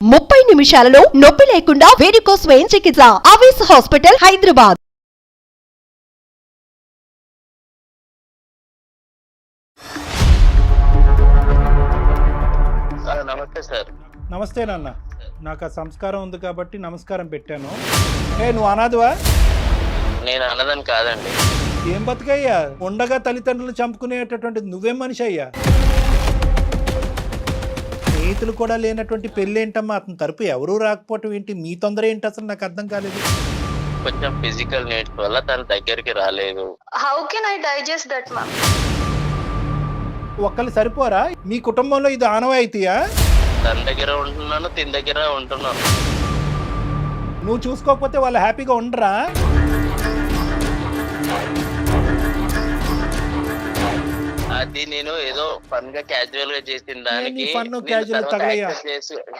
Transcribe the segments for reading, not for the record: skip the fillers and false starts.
30 నిమిషాలలో నొప్పి లేకుండా వేడికోస్ స్వయం చికిత్స. ఆవేశ హాస్పిటల్, హైదరాబాద్. నమస్తే సార్. నమస్తే నాన్న. నాకు ఆ సంస్కారం ఉంది కాబట్టి నమస్కారం పెట్టాను. నువ్వు అనాథవా? నేను అన్నదని కాదండి. ఏం బతుకయ్యా, ఉండగా తల్లిదండ్రులు చంపుకునేటటువంటి నువ్వేం మనిషి అయ్యా? స్నేహితులు కూడా లేనటువంటి పెళ్ళి ఏంటమ్మా? అతని తరపు ఎవరూ రాకపోవటం ఏంటి? మీ తొందర ఏంటి అసలు? నాకు అర్థం కాలేదు. కొంచెం ఫిజికల్ నీడ్స్ వల్ల తన దగ్గరికి రాలేదు. How can I digest that, ma'am? ఒక్కళ్ళు సరిపోరా? మీ కుటుంబంలో ఇది ఆనవాయితీయా? తన దగ్గర ఉంటున్నాను, తిన దగ్గర ఉంటున్నాను. నువ్వు చూసుకోకపోతే వాళ్ళు హ్యాపీగా ఉండరా? అది నేను ఏదో ఫన్ గా క్యాజువల్ గా చేసిన దానికి ఫన్ క్యాజువల్ తగలయ్యా.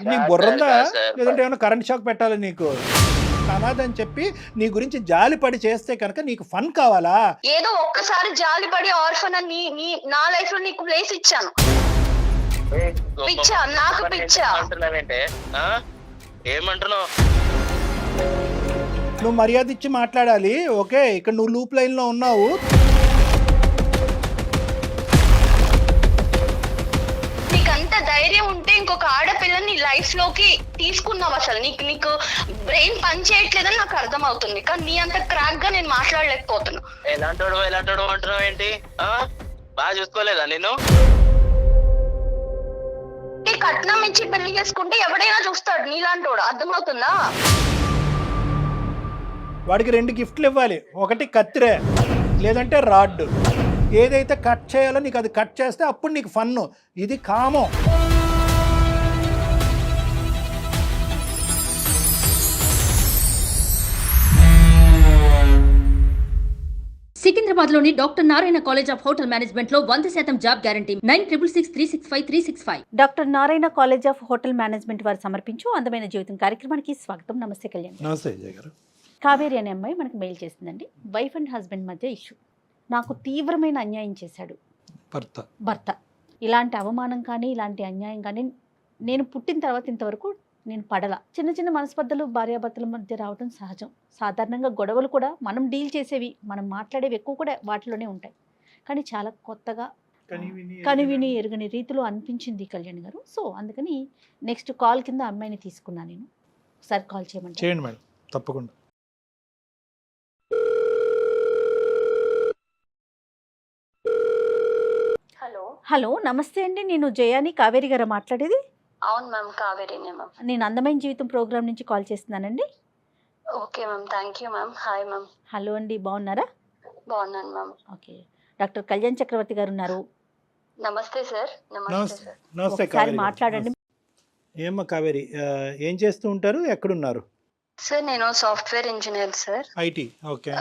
నీ బుర్రందా? లేదంటే ఏమైనా కరెంట్ షాక్ పెట్టాలి నీకు? అనాథని చెప్పి నీ గురించి జాలి పడి చేస్తే కనుక నీకు ఫన్ కావాలా? ఏదో ఒక్కసారి జాలి పడి ఆర్ఫన్ అని నా లైఫ్ లో నీకు ప్లేస్ ఇచ్చాను. పిచ్చా, నాకు పిచ్చా. అంటున్నావేంటే? ఏమంటున్నావు? నువ్వు మర్యాద ఇచ్చి మాట్లాడాలి. ఓకే, ఇక్కడ నువ్వు లూప్ లైన్ లో ఉన్నావు. నీకంత ధైర్యం ఉంటే ఇంకొక ఆడపిల్లని లైఫ్ లోకి తీసుకున్నావు. అసలు నీకు బ్రెయిన్ పని చేయట్లేదని నాకు అర్థం అవుతుంది, కానీ నీ అంత క్రాక్ గా నేను మాట్లాడలేకపోతున్నా. ఎలాంటోడు అంటున్నావు ఏంటి? బాగా చూసుకోలేదా నేను? కట్నం ఇచ్చి పెళ్లి చేసుకుంటే ఎవడైనా చూస్తాడు నీలాంటోడు, అర్థమవుతుందా? వాడికి 2 గిఫ్ట్లు ఇవ్వాలి. ఒకటి కత్తిరే, లేదంటే రాడ్. ఏదైతే కట్ చేయాలో నీకు అది కట్ చేస్తే అప్పుడు నీకు ఫన్ను. ఇది కామం. సికింద్రాబాద్ లోని doctor Narayana college of hotel management లో 100% job guarantee. 966365 doctor Narayana college of hotel management వారు సమర్పించు అందమైన జీవితం కార్యక్రమానికి స్వాగతం. నమస్తే కళ్యాణ్. నమస్తే విజయ్ గారు. కావేరి అనే అమ్మాయి మనకు మెయిల్ చేసిందండి. వైఫ్ అండ్ హస్బెండ్ మధ్య ఇష్యూ. నాకు తీవ్రమైన అన్యాయం చేశాడు భర్త. ఇలాంటి అవమానం కానీ ఇలాంటి అన్యాయం కానీ నేను పుట్టిన తర్వాత ఇంతవరకు నేను పడలా. చిన్న చిన్న మనస్పర్ధలు భార్యాభర్తల మధ్య రావడం సహజం. సాధారణంగా గొడవలు కూడా మనం డీల్ చేసేవి, మనం మాట్లాడేవి ఎక్కువ కూడా వాటిలోనే ఉంటాయి. కానీ చాలా కొత్తగా కనివిని ఎరుగని రీతిలో అనిపించింది కళ్యాణ్ గారు. సో అందుకని నెక్స్ట్ కాల్ కింద అమ్మాయిని తీసుకున్నాను నేను. ఒకసారి కాల్ చేయండి మేడం, తప్పకుండా. హలో, నమస్తే అండి. నేను జయాని, కావేరి గారు మాట్లాడేది. అవును మ్యామ్, కావేరీనే మ్యామ్. నేను అందమైన జీవితం ప్రోగ్రామ్ నుంచి కాల్ చేస్తున్నానండి. Okay ma'am, thank you ma'am. Hi ma'am. Hello అండి, బాగున్నారా? బాగున్నాను మ్యామ్. ఓకే, డాక్టర్ కళ్యాణ్ చక్రవర్తి గారు ఉన్నారు. నమస్తే సార్. నమస్తే ఒకసారి కావేరి. మాట్లాడండి. ఏమ్మా కావేరి, ఏం చేస్తూ ఉంటారు? ఎక్కడున్నారు? సార్ నేను software engineer sir. IT. Okay,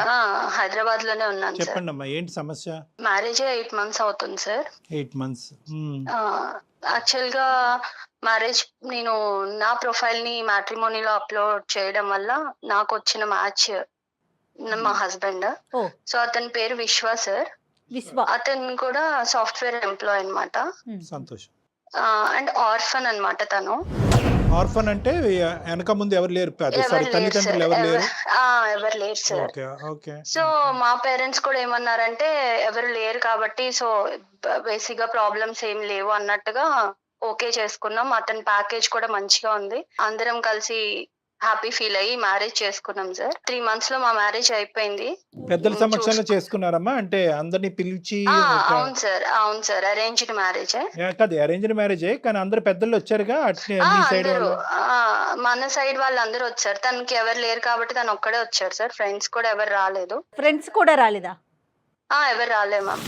Hyderabad లోనే ఉన్నాను సార్. చెప్పండి అమ్మా, ఏంటి సమస్య? మ్యారేజ్ 8 months అవుతుంది సార్. 8 months. యాక్చువల్ గా మ్యారేజ్ నేను నా ప్రొఫైల్ ని మ్యాట్రిమోనీలో అప్లోడ్ చేయడం వల్ల నాకు వచ్చిన మ్యాచ్ మా హస్బెండ్. సో అతని పేరు విశ్వ సార్. అతను కూడా సాఫ్ట్వేర్ ఎంప్లాయ్ అన్నమాట. సంతోషం. అండ్ ఆర్ఫన్ అన్నమాట తను. ఆర్ఫన్ అంటే వెనక ముందు ఎవరు లేరు? తల్లిదండ్రులు ఎవరు లేరు? ఎవరు లేరు సార్. సో మా పేరెంట్స్ కూడా ఏమన్నారంటే ఎవరు లేరు కాబట్టి సో బేసిక్ గా ప్రాబ్లమ్స్ ఏం లేవు అన్నట్టుగా ఓకే చేసుకున్నాం. అతని ప్యాకేజ్ కూడా మంచిగా ఉంది. అందరం కలిసి హ్యాపీ ఫీల్ అయ్యి మ్యారేజ్ చేసుకున్నాం సార్. 3 months లో మా మ్యారేజ్ అయిపోయింది. పెద్దల సమక్షంలో చేసుకున్నారమ్మా? అంటే అందరినీ పిలిచి? అవును సార్, అవును సార్. Arranged marriage. కాదు, అరేంజ్డ్ మ్యారేజ్, కానీ అందరు పెద్దలు వచ్చారుగా. మన సైడ్ వాళ్ళందరూ వచ్చారు. తనకి ఎవరు లేరు కాబట్టి తను ఒక్కడే వచ్చారు సార్. ఫ్రెండ్స్ కూడా ఎవరు రాలేదు. ఫ్రెండ్స్ కూడా రాలేదా? ఎవరు రాలేదు మ్యామ్.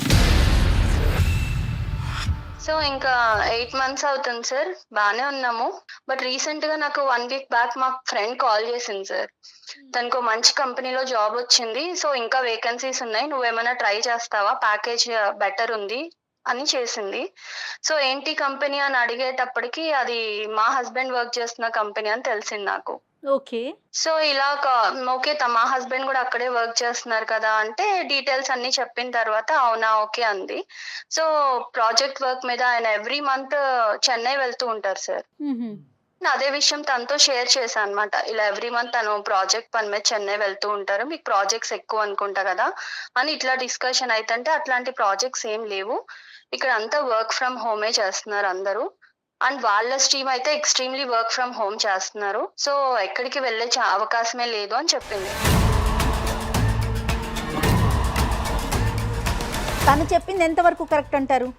సో ఇంకా 8 months అవుతుంది సార్. బానే ఉన్నాము. బట్ రీసెంట్ గా నాకు 1 week బ్యాక్ మా ఫ్రెండ్ కాల్ చేసింది సార్. తనకు మంచి కంపెనీలో జాబ్ వచ్చింది. సో ఇంకా వేకెన్సీస్ ఉన్నాయి, నువ్వేమైనా ట్రై చేస్తావా, ప్యాకేజ్ బెటర్ ఉంది అని చేసింది. సో ఏంటి కంపెనీ అని అడిగేటప్పటికి అది మా హస్బెండ్ వర్క్ చేస్తున్న కంపెనీ అని తెలిసింది నాకు. ఓకే. సో ఇలా ఓకే, మా హస్బెండ్ కూడా అక్కడే వర్క్ చేస్తున్నారు కదా అంటే డీటెయిల్స్ అన్ని చెప్పిన తర్వాత అవునా ఓకే అంది. సో ప్రాజెక్ట్ వర్క్ మీద ఆయన ఎవ్రీ మంత్ చెన్నై వెళ్తూ ఉంటారు సార్. అదే విషయం తనతో షేర్ చేశాను అనమాట. ఇలా ఎవ్రీ మంత్ తను ప్రాజెక్ట్ పని మీద చెన్నై వెళ్తూ ఉంటారు, మీకు ప్రాజెక్ట్స్ ఎక్కువ అనుకుంటా కదా అని ఇట్లా డిస్కషన్ అయితే అట్లాంటి ప్రాజెక్ట్స్ ఏం లేవు, ఇక్కడ అంతా వర్క్ ఫ్రమ్ హోమే చేస్తున్నారు అందరూ, అండ్ వాళ్ళ స్ట్రీమ్ అయితే ఎక్స్ట్రీమ్లీ వర్క్ ఫ్రమ్ హోమ్ చేస్తున్నారు, సో ఎక్కడికి వెళ్ళే అవకాశమే లేదు అని చెప్పింది. తను చెప్పింది ఎంతవరకు కరెక్ట్ అంటారు?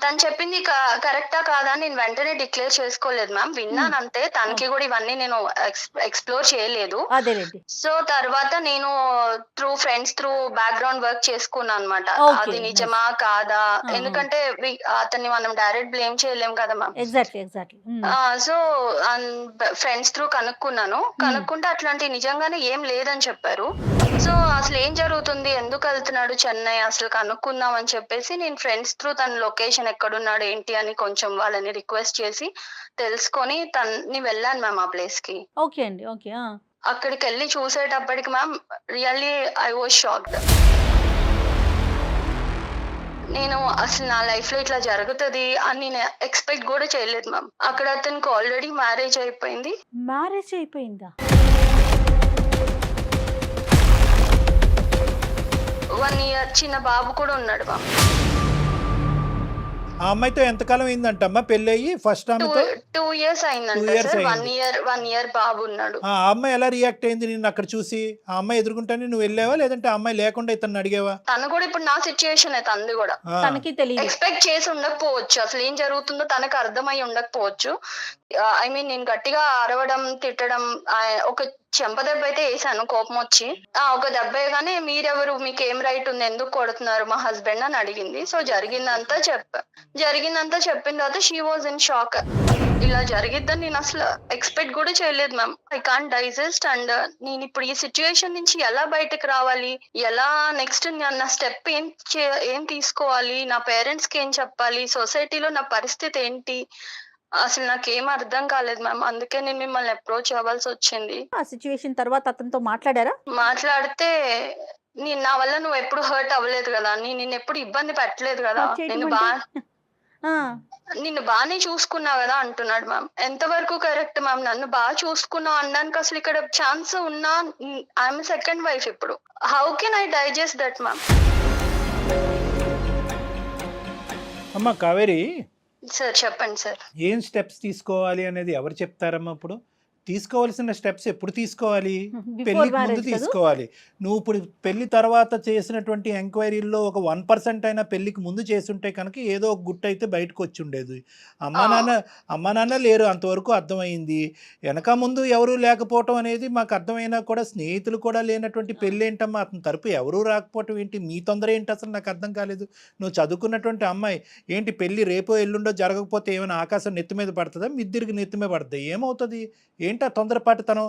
తను చెప్పింది కరెక్టా కాదా నేను వెంటనే డిక్లేర్ చేసుకోలేదు మ్యామ్, విన్నాను అంతే. తనకి కూడా ఇవన్నీ నేను ఎక్స్ప్లోర్ చేయలేదు. సో తర్వాత నేను through friends through background work చేసుకున్నాను అనమాట, అది నిజమా కాదా, ఎందుకంటే అతన్ని మనం డైరెక్ట్ బ్లేమ్ చేయలేం కదా మ్యామ్. సో ఫ్రెండ్స్ త్రూ కనుక్కుంటే అట్లాంటి నిజంగానే ఏం లేదని చెప్పారు. సో అసలు ఏం జరుగుతుంది, ఎందుకు వెళ్తున్నాడు చెన్నై అసలు కనుక్కుందాం అని చెప్పేసి నేను ఫ్రెండ్స్ త్రూ తన లొకేషన్ ఎక్కడున్నాడు ఏంటి అని కొంచెం వాళ్ళని రిక్వెస్ట్ చేసి తెలుసుకొని తన్ని వెళ్ళాను మ్యామ్ ఆ ప్లేస్ కి. ఓకే అండి, ఓకే. అక్కడికి వెళ్ళి చూసేటప్పటికి ma'am really I was shocked. నేను అసలు నా లైఫ్ లో ఇట్లా జరుగుతుంది అని నేను ఎక్స్పెక్ట్ కూడా చేయలేదు మ్యామ్. అక్కడ అతనికి ఆల్రెడీ మ్యారేజ్ అయిపోయింది. మ్యారేజ్ అయిపోయిందా? 1 year చిన్న బాబు కూడా ఉన్నాడు మ్యామ్. ఆ అమ్మాయితో ఎంతకాలం అయిందంటమ్మా పెళ్లి అయ్యి? ఫస్ట్ ఆమెతో 2 years అయిందంట సార్. 1 year బాబు ఉన్నాడు. ఆ అమ్మాయి ఎలా రియాక్ట్ అయింది నిన్ను అక్కడ చూసి? ఆ అమ్మాయి ఎదుర్కొంటానే నువ్వు వెళ్ళావా, లేదంటే ఆ అమ్మాయి లేకుండా ఇతను అడిగావా? తను కూడా ఇప్పుడు నా సిచ్యుయేషన్ అయితే అంది కూడా తనకి తెలియదు, ఎక్స్పెక్ట్ చేసి ఉండకపోవచ్చు, అసలు ఏం జరుగుతుందో తనకు అర్థమై ఉండకపోవచ్చు. ఐ మీన్ నేను గట్టిగా అరవడం తిట్టడం, ఒక చెంప దెబ్బ అయితే వేసాను కోపం వచ్చి. ఒక దెబ్బ వేయగానే మీరెవరు, మీకు ఏం రైట్ ఉంది, ఎందుకు కొడుతున్నారు మా హస్బెండ్ అని అడిగింది. సో జరిగిందంతా చెప్పిన తర్వాత షీ వాజ్ ఇన్ షాక్. ఇలా జరిగిద్దని నేను అసలు ఎక్స్పెక్ట్ కూడా చేయలేదు ma'am. I can't digest. And నేను ఇప్పుడు ఈ సిచ్యుయేషన్ నుంచి ఎలా బయటకు రావాలి, ఎలా నెక్స్ట్ నా స్టెప్ ఏం తీసుకోవాలి, నా పేరెంట్స్ కి ఏం చెప్పాలి, సొసైటీలో నా పరిస్థితి ఏంటి, అసలు నాకేం అర్థం కాలేదు మ్యామ్. అందుకే నేను మిమ్మల్ని అప్రోచ్ అవ్వాల్సి వచ్చింది. ఆ సిచ్యువేషన్ తర్వాత అతనితో మాట్లాడారా? మాట్లాడితే నా వల్ల నువ్వు ఎప్పుడు హర్ట్ అవ్వలేదు కదా, నేను ఎప్పుడు ఇబ్బంది పెట్టలేదు కదా, నిన్ను బాగానే చూసుకున్నా కదా అంటున్నాడు మ్యామ్. ఎంతవరకు కరెక్ట్ మ్యామ్? నన్ను బాగా చూసుకున్నావు అనడానికి అసలు ఇక్కడ ఛాన్స్ ఉన్నా, ఐఎమ్ సెకండ్ వైఫ్ ఇప్పుడు. How can I digest that ma'am? అమ్మా కావేరి సార్ చెప్పండి సార్. ఏం స్టెప్స్ తీసుకోవాలి అనేది ఎవరు చెప్తారమ్మా? ఇప్పుడు తీసుకోవాల్సిన స్టెప్స్ ఎప్పుడు తీసుకోవాలి? పెళ్లికి ముందు తీసుకోవాలి. నువ్వు ఇప్పుడు పెళ్లి తర్వాత చేసినటువంటి ఎంక్వైరీల్లో ఒక 1% అయినా పెళ్లికి ముందు చేసుంటే కనుక ఏదో ఒక గుట్టు అయితే బయటకు వచ్చి ఉండేది. అమ్మా నాన్న లేరు అంతవరకు అర్థమైంది. వెనక ముందు ఎవరు లేకపోవటం అనేది మాకు అర్థమైనా కూడా స్నేహితులు కూడా లేనటువంటి పెళ్ళి ఏంటమ్మా? అతని తరపు ఎవరూ రాకపోవటం ఏంటి? మీ తొందర ఏంటి అసలు నాకు అర్థం కాలేదు. నువ్వు చదువుకున్నటువంటి అమ్మాయి ఏంటి పెళ్ళి రేపో ఎల్లుండో జరగకపోతే ఏమైనా ఆకాశం నెత్తి మీద పడుతుందా? మిద్దిరికి నెత్తి మీద పడుతుంది? ఏమవుతుంది? ఏంటి తొందరపాటుతనం?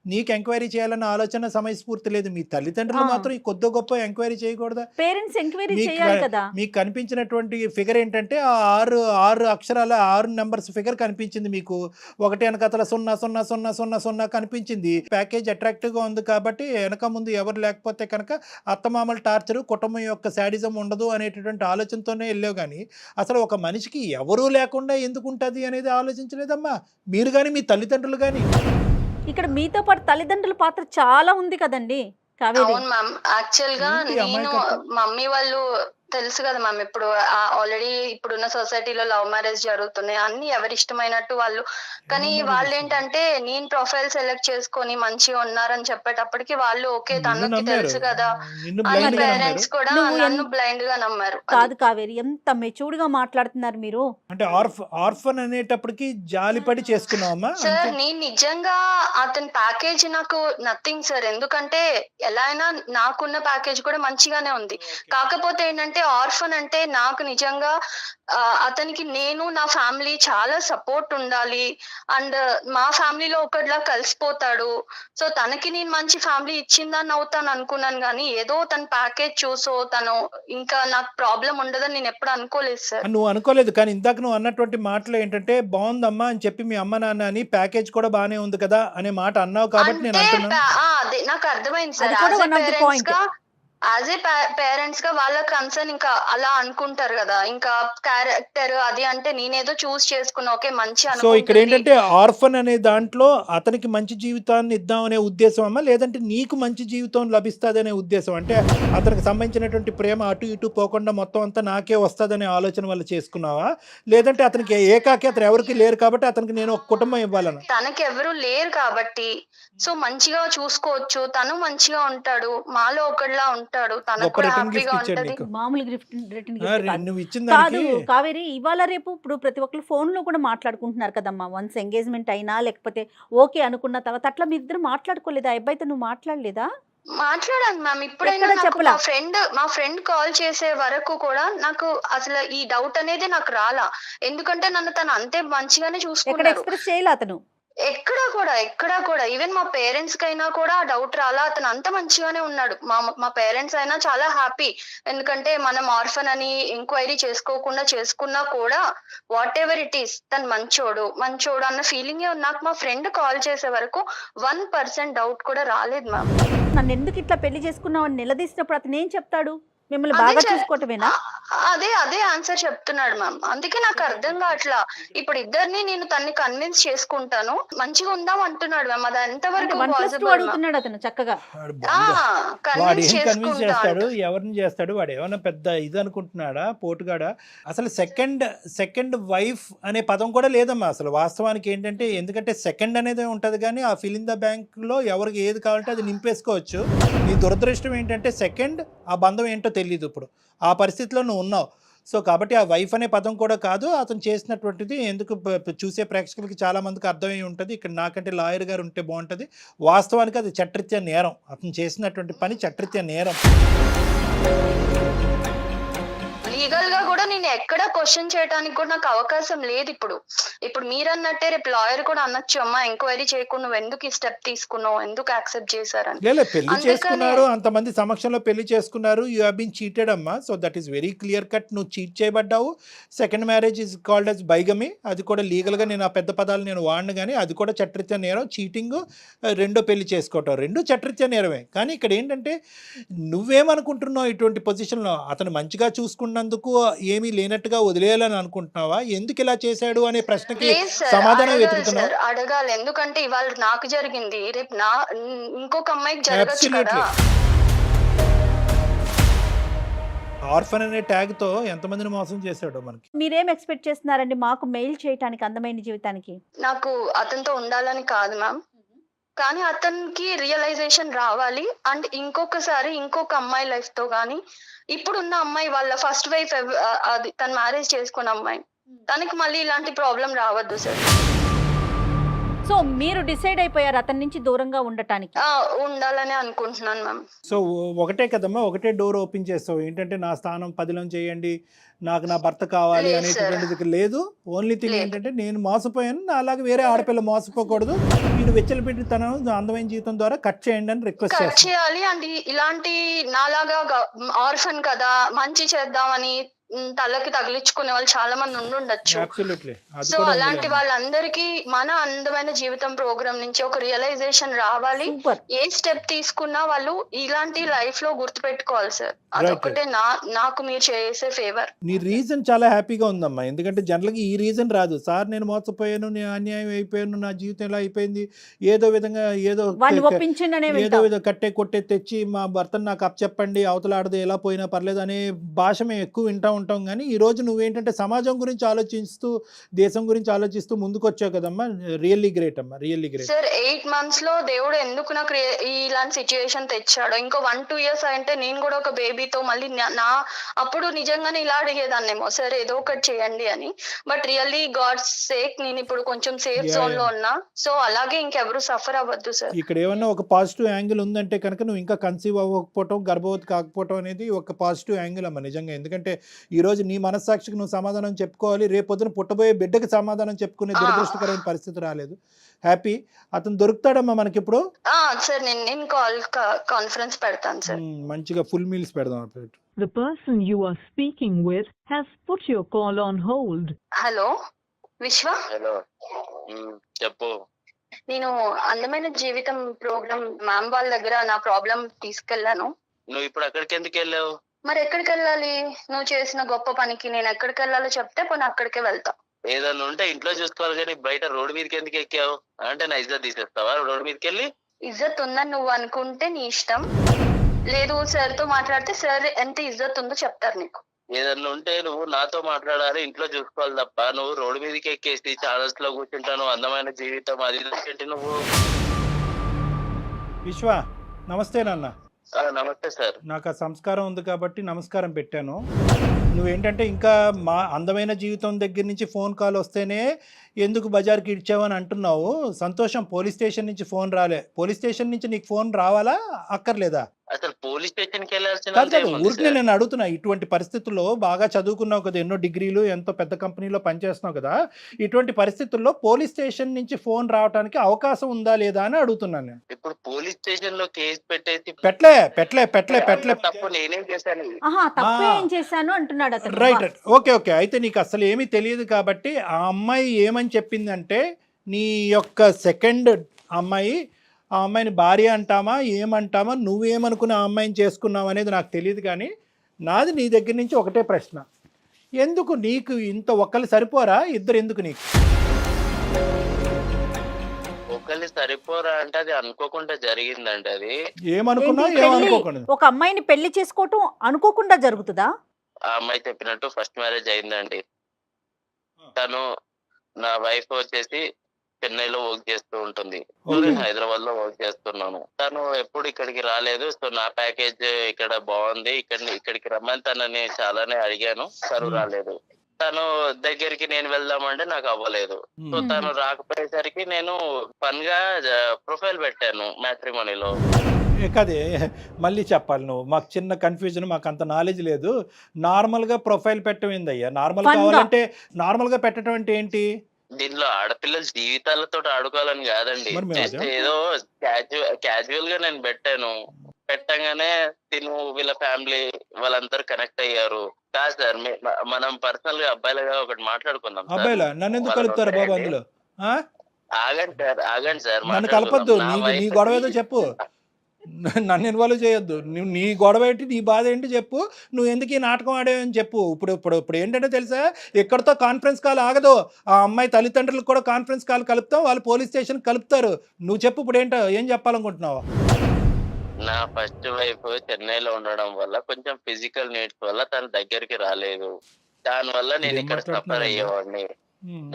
నీకు ఎంక్వైరీ చేయాలన్న ఆలోచన సమయస్ఫూర్తి లేదు. మీ తల్లిదండ్రులు మాత్రం ఈ కొద్ది గొప్ప ఎంక్వైరీ చేయకూడదా? పేరెంట్స్ ఎంక్వైరీ చేయాలి కదా. మీకు కనిపించినటువంటి ఫిగర్ ఏంటంటే ఆ 6 అక్షరాల 6 నెంబర్స్ ఫిగర్ కనిపించింది మీకు. ఒకటి వెనకతల 00000 కనిపించింది. ప్యాకేజ్ అట్రాక్టివ్గా ఉంది కాబట్టి వెనక ముందు ఎవరు లేకపోతే కనుక అత్తమామల టార్చరు, కుటుంబం యొక్క శాడిజం ఉండదు అనేటటువంటి ఆలోచనతోనే వెళ్ళావు. కానీ అసలు ఒక మనిషికి ఎవరూ లేకుండా ఎందుకు ఉంటుంది అనేది ఆలోచించలేదమ్మా మీరు కానీ మీ తల్లిదండ్రులు కానీ. ఇక్కడ మీతో పాటు తల్లిదండ్రుల పాత్ర చాలా ఉంది కదండి కావేరి. అవును మ్యామ్. యాక్చువల్ గా నేను మమ్మీ వాళ్ళు తెలుసు కదా మ్యామ్, ఇప్పుడు ఆల్రెడీ ఇప్పుడున్న సొసైటీలో లవ్ మ్యారేజ్ జరుగుతున్నాయి, అన్ని ఎవరి ఇష్టమైనట్టు వాళ్ళు. కానీ వాళ్ళు ఏంటంటే నేను ప్రొఫైల్ సెలెక్ట్ చేసుకొని మంచిగా ఉన్నారని చెప్పేటప్పటికి వాళ్ళు ఓకే తనకి తెలుసు కదా అని పేరెంట్స్ కూడా నన్ను బ్లైండ్ గా నమ్మారు. కాదు కావేరి, ఎంత మెచ్యూర్డ్ గా మాట్లాడుతున్నారు మీరు. అంటే ఆర్ఫన్ అనేటప్పటికి జాలిపడి చేసుకున్నావమ్మా? సార్ నేను నిజంగా అతని ప్యాకేజ్ నాకు నథింగ్ సార్, ఎందుకంటే ఎలా అయినా నాకున్న ప్యాకేజ్ కూడా మంచిగానే ఉంది. కాకపోతే ఏంటంటే ఆర్ఫన్ అంటే నాకు నిజంగా అతనికి నేను నా ఫ్యామిలీ చాలా సపోర్ట్ ఉండాలి, అండ్ మా ఫ్యామిలీలో ఒకటిలా కలిసిపోతాడు. సో తనకి నేను మంచి ఫ్యామిలీ ఇచ్చిందని అవుతాను అనుకున్నాను, కానీ ఏదో తన ప్యాకేజ్ చూసో తను ఇంకా నాకు ప్రాబ్లం ఉండదని నేను ఎప్పుడు అనుకోలేదు సార్. నువ్వు అనుకోలేదు, కానీ ఇందాక నువ్వు అన్నటువంటి మాటలు ఏంటంటే బాగుందమ్మా అని చెప్పి మీ అమ్మ నాన్న అని ప్యాకేజ్ కూడా బానే ఉంది కదా అనే మాట అన్నావు కాబట్టి నేను అంటున్నాను. అదే నాకు అర్థమైంది సార్. యాజ్ ఏ పేరెంట్స్ గా వాళ్ళ కన్సర్న్ ఇంకా అలా అనుకుంటారు కదా, ఇంకా క్యారెక్టర్ అది అంటే నేనేదో చూస్ చేసుకున్నా, ఓకే మంచి సో ఇక్కడ అనుకుంటుంది. ఏంటంటే ఆర్ఫన్ అనే దాంట్లో అతనికి మంచి జీవితాన్ని ఇద్దామనే ఉద్దేశం అమ్మా, లేదంటే నీకు మంచి జీవితం లభిస్తుందనే ఉద్దేశం? అంటే అతనికి సంబంధించినటువంటి ప్రేమ అటు ఇటు పోకుండా మొత్తం అంతా నాకే వస్తుందనే ఆలోచన వల్ల చేసుకున్నావా, లేదంటే అతనికి ఏకాకి అతను ఎవరికి లేరు కాబట్టి అతనికి నేను ఒక కుటుంబం ఇవ్వాలని? తనకి ఎవరు లేరు కాబట్టి సో మంచిగా చూసుకోవచ్చు, తను మంచిగా ఉంటాడు, మాలో ఒకళ్ళలా ఉంటాడు, తనకు గొప్ప కూడా రిటర్న్ గిఫ్ట్ హ్యాపీగా ఇచ్చాడు ఉంటది. నీకు. మామూలు రిటర్న్ ఆ, గిఫ్ట్ కాదు. నువ్వు ఇచ్చిన కాదు దానికి కావేరి, ఇవాళ రేపు ఇప్పుడు ప్రతి ఒక్కరు ఫోన్ లో కూడా మాట్లాడుకుంటున్నారు కదమ్మా. వన్స్ ఎంగేజ్మెంట్ అయినా లేకపోతే ఓకే అనుకున్న తర్వాత అట్లా మీ ఇద్దరు మాట్లాడుకోలేదా? అబ్బాయితో నువ్వు మాట్లాడలేదా? మాట్లాడాను మ్యామ్. ఇప్పుడైనా ఎక్కడ నాకు చెప్పలా? మా ఫ్రెండ్ కాల్ చేసే వరకు కూడా నాకు అసలు ఈ డౌట్ అనేది నాకు రాలా, ఎందుకంటే నన్ను తను అంతే మంచిగానే ఎక్కడ చూసుకున్నాడు. ఎక్స్ప్రెస్ చేయలే అతను? ఎక్కడా కూడా ఈవెన్ మా పేరెంట్స్ కైనా కూడా డౌట్ రాలా, అతను అంత మంచిగానే ఉన్నాడు. మా పేరెంట్స్ అయినా చాలా హ్యాపీ, ఎందుకంటే మనం ఆర్ఫన్ అని ఎంక్వైరీ చేసుకున్నా కూడా వాట్ ఎవర్ ఇట్ ఈస్ తను మంచోడు అన్న ఫీలింగే ఉంది. నాకు మా ఫ్రెండ్ కాల్ చేసే వరకు 1% డౌట్ కూడా రాలేదు మ్యామ్. నన్ను ఎందుకు ఇట్లా పెళ్లి చేసుకున్నావు అని నిలదీసినప్పుడు అతను ఏం చెప్తాడు? మిమ్మల్ని అదే బాగా చె- చూసుకోవటమేనా? అదే ఆన్సర్ చెప్తున్నాడు మ్యామ్. అందుకే నాకు అర్థం కావట్లా. ఇప్పుడు ఇద్దరిని నేను తన్ని కన్విన్స్ చేసుకుంటాను, మంచిగా ఉందాం అంటున్నాడు మ్యామ్. అది ఎంతవరకు 1+2 పాసిబుల్? అడుగుతున్నాడు అతను చక్కగా. వాడు ఏం కన్విన్స్ కన్విన్స్ చేసుకుంటా చేస్తాడు, ఎవరిని చేస్తాడు? వాడు ఏమైనా పెద్ద ఇది అనుకుంటున్నాడా, పోటుగాడా? అసలు సెకండ్ వైఫ్ అనే పదం కూడా లేదమ్మా అసలు వాస్తవానికి. ఏంటంటే ఎందుకంటే సెకండ్ అనేది ఉంటుంది, కానీ ఆ ఫిల్ ఇన్ ద బ్యాంక్లో ఎవరికి ఏది కావాలంటే అది నింపేసుకోవచ్చు. నీ దురదృష్టం ఏంటంటే సెకండ్ ఆ బంధం ఏంటో తెలియదు. ఇప్పుడు ఆ పరిస్థితిలో నువ్వు ఉన్నావు. సో కాబట్టి ఆ వైఫ్ అనే పదం కూడా కాదు అతను చేసినటువంటిది. ఎందుకు చూసే ప్రేక్షకులకి చాలా మందికి అర్థమై ఉంటుంది. ఇక్కడ నాకంటే లాయర్ గారు ఉంటే బాగుంటుంది. వాస్తవానికి అది చట్టరీత్యా నేరం, అతను చేసినటువంటి పని చట్టరీత్యా నేరం. లీగల్ గా కూడా నేను ఎక్కడ క్వశ్చన్ చేయడానికి కూడా నాకు అవకాశం లేదు. ఇప్పుడు మీరు అన్నట్టే రేపు లాయర్ కూడా అనొచ్చు, అమ్మా ఎంక్వైరీ చేయకుండా నువ్వు ఎందుకు ఈ స్టెప్ తీసుకున్నావు, ఎందుకు యాక్సెప్ట్ చేశారని. లేదు, పెళ్లి అందుకనే- చేసుకున్నారు, అంతమంది సమక్షంలో పెళ్లి చేసుకున్నారు. యూ హ్యావ్ బీన్ చీటెడ్ అమ్మా. So that is very clear cut. నువ్వు చీట్ చేయబడ్డావు. Second marriage is called as bigamy. అది కూడా లీగల్గా నేను ఆ పెద్ద పదాలు నేను వాడిను, కానీ అది కూడా చట్టరీత్యా నేరం. చీటింగ్, రెండో పెళ్లి చేసుకోవటం, రెండు చట్టరీత్యా నేరమే. కానీ ఇక్కడ ఏంటంటే నువ్వేమనుకుంటున్నావు, ఇటువంటి పొజిషన్లో అతను మంచిగా చూసుకున్నందుకు ఏమీ లేనట్టుగా వదిలేయాలని అనుకుంటున్నావా? ఎందుకు ఇలా చేశాడు అనే ప్రశ్నకి లేదు సార్, సమాధానం అడగాలి వెతుకుతున్నావు. సార్, అడగాలి. ఎందుకంటే ఇవాళ నాకు జరిగింది, రేపు ఇంకొక అమ్మాయికి జరగచ్చు కదా. ఆర్ఫన్ అనే ట్యాగ్ తో ఎంతమందిని మోసం చేశాడో మనకి. మీరేం ఎక్స్పెక్ట్ చేస్తున్నారండి మాకు మెయిల్ చేయడానికి అందమైన జీవితానికి? నాకు అతనితో ఉండాలని కాదు మ్యామ్, కానీ అతనికి రియలైజేషన్ రావాలి. అండ్ ఇంకొకసారి ఇంకొక అమ్మాయి లైఫ్ తో కానీ, ఇప్పుడున్న అమ్మాయి వాళ్ళ ఫస్ట్ వైఫ్ అది తను మ్యారేజ్ చేసుకున్న అమ్మాయి, తనకి మళ్ళీ ఇలాంటి ప్రాబ్లం రావద్దు సార్. సో మీరు డిసైడ్ అయిపోయారు అతని నుంచి దూరంగా ఉండటానికి? ఉండాలని అనుకుంటున్నాను మ్యామ్. సో ఒకటే కదమ్మా, ఒకటే డోర్ ఓపెన్ చేస్తావు. ఏంటంటే నా స్థానం 10లో చేయండి, నాకు నా భర్త కావాలి లేదు అనేటువంటిది లేదు. ఓన్లీ థింగ్ లేదు. ఏంటంటే నేను మోసపోయాను, అలాగే వేరే ఆడపిల్ల మోసపోకూడదు. నేను వెచ్చలపెట్టి తన అందమైన జీవితం ద్వారా కట్ చేయండి అని రిక్వెస్ట్ కట్ చేస్తాను. చేయాలి. అండ్ ఇలాంటి నాలాగా ఆర్ఫన్ కదా మంచి చేద్దామని తలకి తగిలించుకునే వాళ్ళు చాలా మంది ఉండుండొచ్చు. అబ్సల్యూట్లీ. అది సో కూడా అలాంటి ఉంది. వాళ్ళందరికీ మన అందమైన జీవితం ప్రోగ్రామ్ నుంచి ఒక రియలైజేషన్ రావాలి. సూపర్. ఏ స్టెప్ తీసుకున్నా వాళ్ళు ఇలాంటి లైఫ్ లో గుర్తు పెట్టుకోవాలి సార్. అదొక్కటే నాకు మీరు చేసే ఫేవర్. నీ రీజన్ చాలా హ్యాపీగా ఉందమ్మా. ఎందుకంటే జనరల్గా ఈ రీజన్ రాదు. సార్ నేను మోసపోయాను, నేను అన్యాయం అయిపోయాను, నా జీవితం ఇలా అయిపోయింది, ఏదో విధంగా వాడిని ఒప్పించండి అనే ఏదో వింటాం. విధంగా కట్టే కొట్టే తెచ్చి మా భర్తను నాకు అప్పచెప్పండి, అవతల ఆడదు ఎలా పోయినా పర్లేదు అనే భాష మేము ఎక్కువ వింటూ ఉంటాం. కానీ ఈ రోజు నువ్వేంటంటే సమాజం గురించి ఆలోచిస్తూ, దేశం గురించి ఆలోచిస్తూ ముందుకు వచ్చావు కదమ్మా. రియల్లీ గ్రేట్ అమ్మా, రియల్లీ గ్రేట్. సార్ 8 months లో దేవుడు ఎందుకు నాకు ఇలాంటి సిచ్యువేషన్ తెచ్చాడో, ఇంకో 1-2 years అంటే నేను కూడా ఒక బేబీతో మళ్ళీ అప్పుడు నిజంగానే ఇలా అడిగేదాన్నేమో, సార్ ఏదో ఒకటి చేయండి అని. బట్ రియల్లీ గాడ్స్ సేక్ నేను ఇప్పుడు కొంచెం సేఫ్ జోన్ లో ఉన్నా. సో అలాగే ఇంకెవరు సఫర్ అవ్వద్దు సార్. ఇక్కడ ఏమన్నా ఒక పాజిటివ్ యాంగిల్ ఉందంటే కనుక నువ్వు ఇంకా కన్సీవ్ అవ్వకపోవటం, గర్భవతి కాకపోవటం అనేది ఒక పాజిటివ్ యాంగిల్ అమ్మ నిజంగా. ఎందుకంటే ఈ రోజు నీ మనస్సాక్షికి నువ్వు సమాధానం చెప్పుకోవాలి. రేపొద్దున పుట్టబోయే బిడ్డకి సమాధానం చెప్పుకునే దురదృష్టకరమైన పరిస్థితి రాలేదు. హ్యాపీ. అతను దొరుకుతాడమ్మా మనకి ఇప్పుడు. సార్ నేను కాన్ఫరెన్స్ పెడతాను సార్. మంచిగా ఫుల్ మీల్స్ పెడదాం. The person you are speaking with has put your call on hold. Hello విశ్వ, హలో, చెప్పు. నేను అందమైన జీవితం ప్రోగ్రామ్ మ్యామ్ వాళ్ళ దగ్గర నా ప్రాబ్లం తీసుకెళ్లాను. నువ్వు ఇప్పుడు అక్కడికి ఎందుకు వెళ్ళావు? మరి ఎక్కడికి వెళ్ళాలి? నువ్వు చేసిన గొప్ప పనికి నేను ఎక్కడికి వెళ్ళాలో చెప్తే పోనీ అక్కడికే వెళ్తా. ఏదన్నా ఉంటే ఇంట్లో చూసుకోవాలి కానీ బయట రోడ్డు మీదకి ఎందుకు ఎక్కావు? అంటే నా ఇజ్జత్ తీసేస్తావా రోడ్డు మీదకి వెళ్ళి? ఇజ్జత్ ఉందని నువ్వు అనుకుంటే నీ ఇష్టం. లేదు సార్ తో మాట్లాడితే సార్ ఎంత ఇజ్జత్ ఉందో చెప్తారు నీకు. ఏదన్నా ఉంటే నువ్వు నాతో మాట్లాడాలి, ఇంట్లో చూసుకోవాలి తప్ప నువ్వు రోడ్డు మీదకి ఎక్కేసి ఛానల్స్ లో కూర్చుంటాను అందమైన జీవితం అది ఏంటి నువ్వు? విశ్వ నమస్తే నాన్న. నమస్తే సార్. నాకు ఆ సంస్కారం ఉంది కాబట్టి నమస్కారం పెట్టాను. నువ్వేంటంటే ఇంకా మా అందమైన జీవితం దగ్గర నుంచి ఫోన్ కాల్ వస్తేనే ఎందుకు బజార్కి ఇచ్చావని అంటున్నావు. సంతోషం, పోలీస్ స్టేషన్ నుంచి ఫోన్ రాలే. పోలీస్ స్టేషన్ నుంచి నీకు ఫోన్ రావాలా అక్కర్లేదా? అసలు పోలీస్ స్టేషన్ కి వెళ్ళాల్సిన కాదు, ఊరికి నేను అడుగుతున్నా. ఇటువంటి పరిస్థితుల్లో బాగా చదువుకున్నావు కదా, ఎన్నో డిగ్రీలు, ఎంతో పెద్ద కంపెనీలో పనిచేస్తున్నావు కదా, ఇటువంటి పరిస్థితుల్లో పోలీస్ స్టేషన్ నుంచి ఫోన్ రావడానికి అవకాశం ఉందా లేదా అని అడుగుతున్నాను నేను. ఇప్పుడు పోలీస్ స్టేషన్ లో కేసు పెట్టేసి పెట్టలే తప్పు నేనేం చేశాను? తప్పు ఏం చేశాను అంటున్నాడు అతను. Right, okay. అయితే నీకు అసలు ఏమీ తెలియదు కాబట్టి ఆ అమ్మాయి ఏమని చెప్పిందంటే, నీ యొక్క సెకండ్ అమ్మాయి, ఆ అమ్మాయిని భార్య అంటామా ఏమంటామా, నువ్వేమనుకుని ఆ అమ్మాయిని చేసుకున్నావు అనేది నాకు తెలియదు. కానీ నాది నీ దగ్గర నుంచి ఒకటే ప్రశ్న, ఎందుకు నీకు ఇంత ఒక్కళ్ళు సరిపోరా, ఇద్దరు ఎందుకు నీకు? ఒకళ్ళు సరిపోరా అంటే అది అనుకోకుండా జరిగిందండి. అది ఏమనుకున్నా ఏంటి ఏమనుకోకుండా ఒక అమ్మాయిని పెళ్లి చేసుకోవటం అనుకోకుండా జరుగుతుందా? ఆ అమ్మాయి చెప్పినట్టు ఫస్ట్ మ్యారేజ్ అయిందండి. తను నా వైఫ్ వచ్చేసి చెన్నైలో వర్క్ చేస్తూ ఉంటుంది, హైదరాబాద్ లో వర్క్ చేస్తున్నాను. తను ఎప్పుడు ఇక్కడికి రాలేదు. సో నా ప్యాకేజ్ ఇక్కడ బాగుంది, ఇక్కడికి రమ్మని తనని చాలానే అడిగాను, తను రాలేదు. తను దగ్గరికి నేను వెళ్దామంటే నాకు అవ్వలేదు. సో తను రాకపోయేసరికి నేను ఫన్ గా ప్రొఫైల్ పెట్టాను మ్యాట్రిమోనీలో. కదే మళ్ళీ చెప్పాలి నువ్వు, మాకు చిన్న కన్ఫ్యూజన్, మాకు అంత నాలెడ్జ్ లేదు. నార్మల్గా ప్రొఫైల్ పెట్టమైందయ్యా. నార్మల్గా పెట్టడం అంటే ఏంటి? దీనిలో ఆడపిల్లల జీవితాలతో ఆడుకోవాలని కాదండి, జస్ట్ ఏదో క్యాజువల్ గా నేను పెట్టాను. పెట్టగానే తిను వీళ్ళ ఫ్యామిలీ వాళ్ళందరూ కనెక్ట్ అయ్యారు. కాదు సార్, మనం పర్సనల్ గా అబ్బాయిలుగా ఒకటి మాట్లాడుకుందాం. అబ్బాయిలా? నన్ను ఎందుకు కలుపుతారు బాబు అందులో? ఆగండి సార్, నన్ను కలపద్దు. నీ గొడవ ఏదో చెప్పు, నన్ను ఇన్వాల్వ్ చేయొద్దు. నువ్వు నీ గొడవ ఏంటి, నీ బాధ ఏంటి చెప్పు. నువ్వు ఎందుకు ఈ నాటకం ఆడేవని చెప్పు. ఇప్పుడు ఏంటంటే తెలుసా, ఎక్కడితో కాన్ఫరెన్స్ కాల్ ఆగదు. ఆ అమ్మాయి తల్లిదండ్రులకు కూడా కాన్ఫరెన్స్ కాల్ కలుపుతాం, వాళ్ళు పోలీస్ స్టేషన్ కలుపుతారు. నువ్వు చెప్పు ఇప్పుడు ఏంటో, ఏం చెప్పాలనుకుంటున్నావు? నా ఫస్ట్ వైఫ్ చెన్నైలో ఉండడం వల్ల కొంచెం ఫిజికల్ నీడ్స్ వల్ల తన దగ్గరికి రాలేదు. దాని వల్ల నేను ఇక్కడ సఫర్ అయ్యేవాడిని.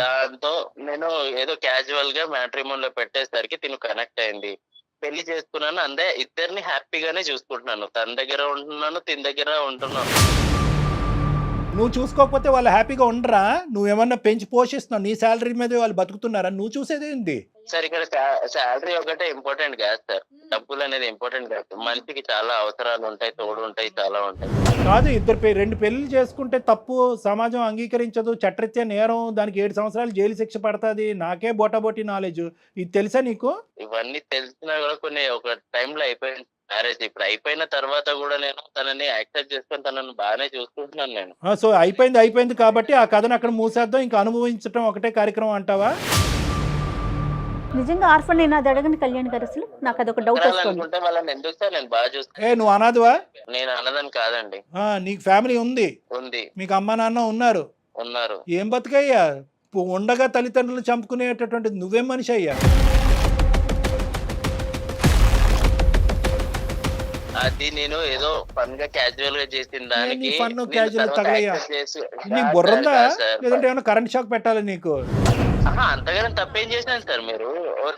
దాంతో నేను ఏదో క్యాజువల్ గా మ్యాట్రిమోన్ లో పెట్టేసరికి తిను కనెక్ట్ అయింది. పెళ్లి చేసుకున్నాను, అందే ఇద్దరిని హ్యాపీగానే చూసుకుంటున్నాను. తన దగ్గర ఉంటున్నాను, తిన దగ్గర ఉంటున్నాను. నువ్వు చూసుకోకపోతే వాళ్ళు హ్యాపీగా ఉండరా? నువ్వేమన్నా పెంచి పోషిస్తున్నావు, నీ శాలరీ మీద వాళ్ళు బతుకుతున్నారా? నువ్వు చూసేది ఏంటి సార్? ఇక్కడ శాలరీ ఒకటే ఇంపార్టెంట్ కాదు సార్, డబ్బులు అనేది ఇంపార్టెంట్ కాదు. మనిషికి చాలా అవసరాలు ఉంటాయి, తోడు ఉంటాయి, చాలా ఉంటాయి. కాదు, రెండు పెళ్లి చేసుకుంటే తప్పు, సమాజం అంగీకరించదు, చట్టరీత్యా నేరం, దానికి 7 సంవత్సరాలు జైలు శిక్ష పడుతుంది. నాకే బోటాబోటీ నాలెడ్జ్, ఇది తెలుసా నీకు? ఇవన్నీ తెలిసినా కూడా కొన్ని ఒక టైంలో అయిపోయింది మ్యారేజ్. ఇప్పుడు అయిపోయిన తర్వాత కూడా నేను తనని యాక్సెప్ట్ చేసుకొని తనని బాగానే చూసుకుంటున్నాను నేను. సో అయిపోయింది కాబట్టి ఆ కథను అక్కడ మూసేద్దాం, ఇంకా అనుభవించడం ఒకటే కార్యక్రమం అంటావా? నిజంగా ఆర్ఫన్ నేను అది అడగని కళ్యాణ్ గారు, అసలు నాకు అదొక డౌట్ వస్తుంది. అనుకుంటే వాళ్ళని ఎందుకు సార్ నేను బాగా చూస్తాను. నువ్వు అనాథవా? నేను అన్నదని కాదండి. నీకు ఫ్యామిలీ ఉంది, మీకు అమ్మ నాన్న ఉన్నారు. ఏం బతుకయ్యా ఉండగా తల్లిదండ్రులు చంపుకునేటటువంటి నువ్వేం మనిషి అయ్యా? అది నేను ఏదో ఫన్ గా క్యాజువల్ గా చేసిన దానికి నీ బుర్రందా, లేదంటే ఏమైనా కరెంట్ షాక్ పెట్టాలి నీకు? అంతగానే తప్పేం చేశాను సార్? మీరు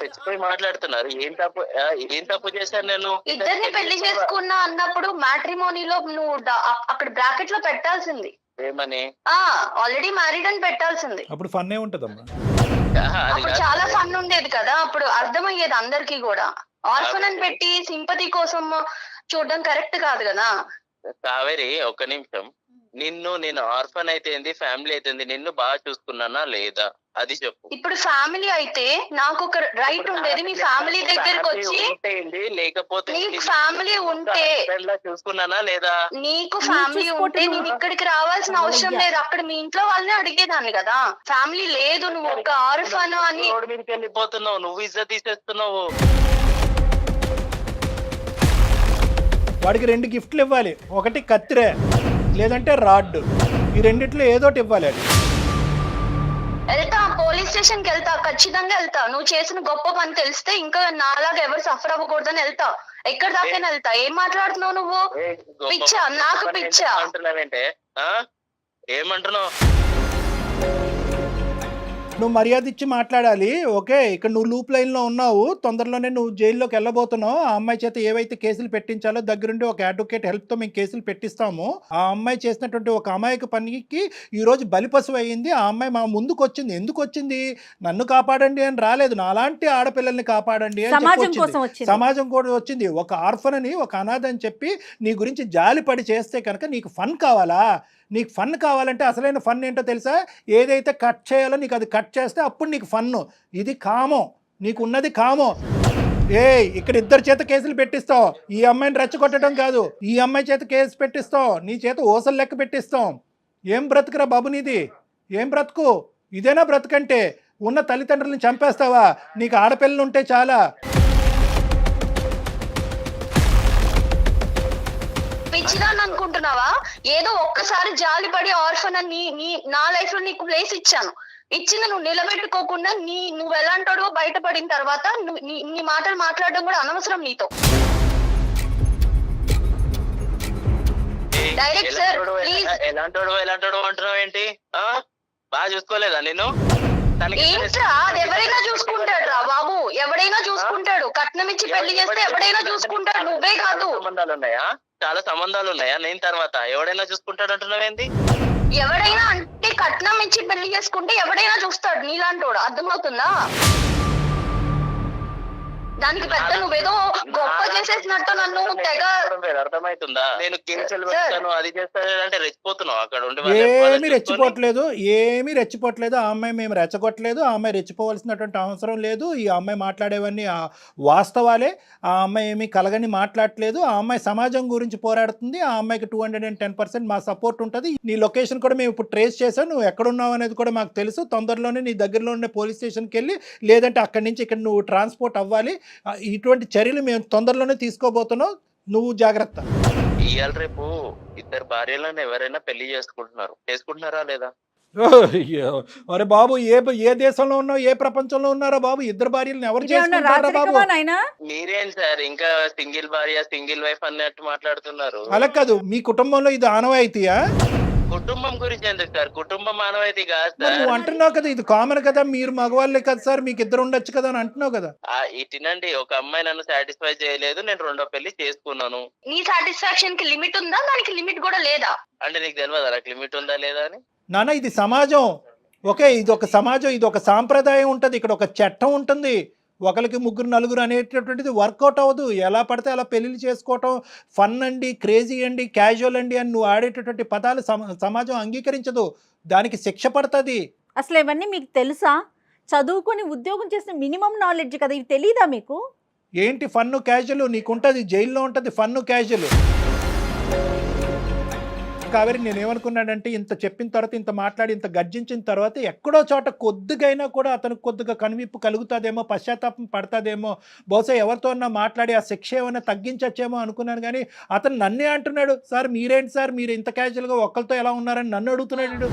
తెచ్చిపోయి మాట్లాడుతున్నారు. ఏం తప్పు చేశాను నేను? ఇద్దరిని పెళ్లి చేసుకున్నా అన్నప్పుడు మ్యాట్రిమోనీలో నువ్వు అక్కడ బ్రాకెట్ లో పెట్టాల్సింది ఏమని? ఆల్రెడీ మ్యారీడ్ అని పెట్టాల్సింది. అప్పుడు ఫన్ ఏ ఉంటదమ్మా, అప్పుడు చాలా ఫన్ ఉండేది కదా, అప్పుడు అర్థమయ్యేది అందరికి కూడా. ఆర్ఫన్ అని పెట్టి సింపతి కోసం చూడడం కరెక్ట్ కాదు కదా. కావేరి, ఒక్క నిమిషం. నేను ఆర్ఫన్ అయితే ఫ్యామిలీ అయితే నిన్ను బాగా చూసుకున్నానా లేదా అది చెప్పు. ఇప్పుడు ఫ్యామిలీ అయితే నాకు ఒక రైట్ ఉండేది, మీ ఫ్యామిలీ దగ్గరకు వచ్చి, లేకపోతే నీకు ఫ్యామిలీ ఉంటే చూసుకున్నానా లేదా? నీకు ఫ్యామిలీ ఉంటే నేను ఇక్కడికి రావాల్సిన అవసరం లేదు, అక్కడ మీ ఇంట్లో వాళ్ళని అడిగేదాన్ని కదా. ఫ్యామిలీ లేదు, నువ్వు ఒక ఆర్ఫన్ అని రోడ్ మీదకి వెళ్ళిపోతున్నావు, నువ్వు ఇజ్జత్ తీసేస్తున్నావు. వాడికి 2 గిఫ్ట్లు ఇవ్వాలి. ఒకటి కత్తిరే లేదంటే రాడ్, ఈ రెండిట్లో ఏదోటి ఇవ్వాలి. అది వెళ్తా, పోలీస్ స్టేషన్ కి వెళ్తా, ఖచ్చితంగా వెళ్తా. నువ్వు చేసిన గొప్ప పని తెలిస్తే ఇంకా నాలాగా ఎవరు సఫర్ అవ్వకూడదని వెళ్తా. ఎక్కడ దాకా వెళ్తా. ఏం మాట్లాడుతున్నావు నువ్వు? పిచ్చా, నాకు పిచ్చా. అంటున్నావేంటే? ఏమంటున్నావు? నువ్వు మర్యాద ఇచ్చి మాట్లాడాలి. ఓకే, ఇక్కడ నువ్వు లూప్ లైన్లో ఉన్నావు, తొందరలోనే నువ్వు జైల్లోకి వెళ్ళబోతున్నావు. ఆ అమ్మాయి చేత ఏవైతే కేసులు పెట్టించాలో దగ్గరుండి ఒక అడ్వకేట్ హెల్ప్తో మేము కేసులు పెట్టిస్తాము. ఆ అమ్మాయి చేసినటువంటి ఒక అమాయక పనికి ఈరోజు బలిపశువు అయ్యింది. ఆ అమ్మాయి మా ముందుకు వచ్చింది. ఎందుకు వచ్చింది? నన్ను కాపాడండి అని రాలేదు, నాలాంటి ఆడపిల్లల్ని కాపాడండి అని చెప్పి సమాజం కూడా వచ్చింది. ఒక ఆర్ఫన్ అని, ఒక అనాథ అని చెప్పి నీ గురించి జాలిపడి చేస్తే కనుక నీకు ఫన్ కావాలా? నీకు ఫన్ కావాలంటే అసలైన ఫన్ ఏంటో తెలుసా? ఏదైతే కట్ చేయాలో నీకు అది కట్ చేస్తే అప్పుడు నీకు ఫన్ను. ఇది కామం, నీకు ఉన్నది కామం. ఇక్కడ 2 చేత కేసులు పెట్టిస్తావు. ఈ అమ్మాయిని రెచ్చగొట్టడం కాదు, ఈ అమ్మాయి చేత కేసు పెట్టిస్తావు, నీ చేత ఓసలు లెక్క పెట్టిస్తాం. ఏం బ్రతుకురా బాబు నీది? ఏం బ్రతుకు? ఇదేనా బ్రతుకంటే? ఉన్న తల్లిదండ్రులను చంపేస్తావా? నీకు ఆడపిల్లలు ఉంటే చాలా. పిచ్చిదాన్ని అనుకుంటున్నావా? ఏదో ఒక్కసారి జాలిపడి ఆర్ఫన్ అని నా లైఫ్ లో నీకు ప్లేస్ ఇచ్చాను. ఇచ్చింది నువ్వు నిలబెట్టుకోకుండా నువ్వు ఎలాంటాడో బయటపడిన తర్వాత నీ మాటలు మాట్లాడడం కూడా అనవసరం నీతో. Direct sir please. ఎలాంటోడు అంటున్నావు ఏంటి? బాగా చూసుకోలేదా నేను? ఏంట్రా, అది ఎవరైనా చూసుకుంటాడు రా బాబు, ఎవడైనా చూసుకుంటాడు. కట్నం ఇచ్చి పెళ్లి చేస్తే ఎవడైనా చూసుకుంటాడు, నువ్వే కాదు. సంబంధాలు ఉన్నాయా? చాలా సంబంధాలు ఉన్నాయా? నేను తర్వాత ఎవడైనా చూసుకుంటాడు అంటున్నావేంటి? ఎవడైనా అంటే కట్నం ఇచ్చి పెళ్లి చేసుకుంటే ఎవడైనా చూస్తాడు నీలాంటోడు. అర్థమవుతుందా? దానికి పెద్ద నువ్వేదో గొప్ప చేసేసినట్టు నన్ను తెగ అర్థమవుతుందా? నేను కేసులు పెడతాను, అది చేస్తానంటే రెచ్చిపోతున్నావు అక్కడ ఉండి. ఏమీ రెచ్చిపోవట్లేదు. ఆ అమ్మాయి మేము రెచ్చగొట్టలేదు. ఆ అమ్మాయి రెచ్చిపోవాల్సినటువంటి అవసరం లేదు. ఈ అమ్మాయి మాట్లాడేవన్నీ వాస్తవాలే. ఆ అమ్మాయి ఏమీ కలగని మాట్లాడట్లేదు. ఆ అమ్మాయి సమాజం గురించి పోరాడుతుంది. ఆ అమ్మాయికి 210% మా సపోర్ట్ ఉంటుంది. నీ లొకేషన్ కూడా మేము ఇప్పుడు ట్రేస్ చేసాం. నువ్వు ఎక్కడున్నావు అనేది కూడా మాకు తెలుసు. తొందరలోనే నీ దగ్గరలో ఉండే పోలీస్ స్టేషన్కి వెళ్ళి, లేదంటే అక్కడి నుంచి ఇక్కడ నువ్వు ట్రాన్స్పోర్ట్ అవ్వాలి. ఇటువంటి చర్యలు మేము తొందరలోనే తీసుకోబోతున్నాం. నువ్వు జాగ్రత్త. ఇవాళ రేపు 2 భార్యలను ఎవరైనా పెళ్లి చేసుకుంటున్నారా లేదా? అరే బాబు, ఏ దేశంలో ఉన్నావు, ఏ ప్రపంచంలో ఉన్నారా బాబు? 2 భార్యలను ఎవరు చేసుకుంటారా బాబు? మీరేం సార్ ఇంకా సింగిల్ భార్య సింగిల్ వైఫ్ అన్నట్టు మాట్లాడుతున్నారు? అలా కాదు, మీ కుటుంబంలో ఇది ఆనవాయితీయా? కుటుంబం గురించి ఎందుకు సార్? కుటుంబం మానవాయితీ కాదు సార్. నువ్వు అంటున్నావు కదా ఇది కామన్ కదా, మీరు మగవాళ్ళే కదా సార్, మీకు 2 ఉండొచ్చు కదా అని అంటున్నావు కదా. ఇటినండి, ఒక అమ్మాయి నన్ను సాటిస్ఫై చేయలేదు, నేను 2వ పెళ్లి చేసుకున్నాను. నీ సాటిస్ఫాక్షన్ కి లిమిట్ ఉందా? దానికి లిమిట్ కూడా లేదా? అంటే నీకు తెలియదు నాకు లిమిట్ ఉందా లేదా అని? నాన్న, ఇది సమాజం. ఓకే, ఇది ఒక సమాజం, ఇది ఒక సాంప్రదాయం ఉంటుంది, ఇక్కడ ఒక చట్టం ఉంటుంది. ఒకరికి 3 4 అనేటటువంటిది వర్కౌట్ అవ్వదు. ఎలా పడితే అలా పెళ్ళిళ్ళు చేసుకోవటం ఫన్ అండి, క్రేజీ అండి, క్యాజువల్ అండి అని నువ్వు ఆడేటటువంటి పదాలు సమాజం అంగీకరించదు. దానికి శిక్ష పడుతుంది. అసలు ఇవన్నీ మీకు తెలుసా? చదువుకొని ఉద్యోగం చేసిన మినిమం నాలెడ్జ్ కదా, ఇవి తెలీదా మీకు? ఏంటి ఫన్ను క్యాజువల్? నీకుంటుంది, జైల్లో ఉంటుంది ఫన్ను క్యాజువల్. కావేరి, నేనేమనుకున్నానంటే ఇంత చెప్పిన తర్వాత, ఇంత మాట్లాడి, ఇంత గర్జించిన తర్వాత ఎక్కడో చోట కొద్దిగైనా కూడా అతనికి కొద్దిగా కనువిప్పు కలుగుతుందేమో, పశ్చాత్తాపం పడతాదేమో, బహుశా ఎవరితో అన్నా మాట్లాడి ఆ శిక్ష ఏమైనా తగ్గించచ్చేమో అనుకున్నాను. కానీ అతను నన్నే అంటున్నాడు, సార్ మీరేంటి సార్, మీరు ఇంత క్యాజువల్గా ఒక్కరితో ఎలా ఉన్నారని నన్ను అడుగుతున్నాడు.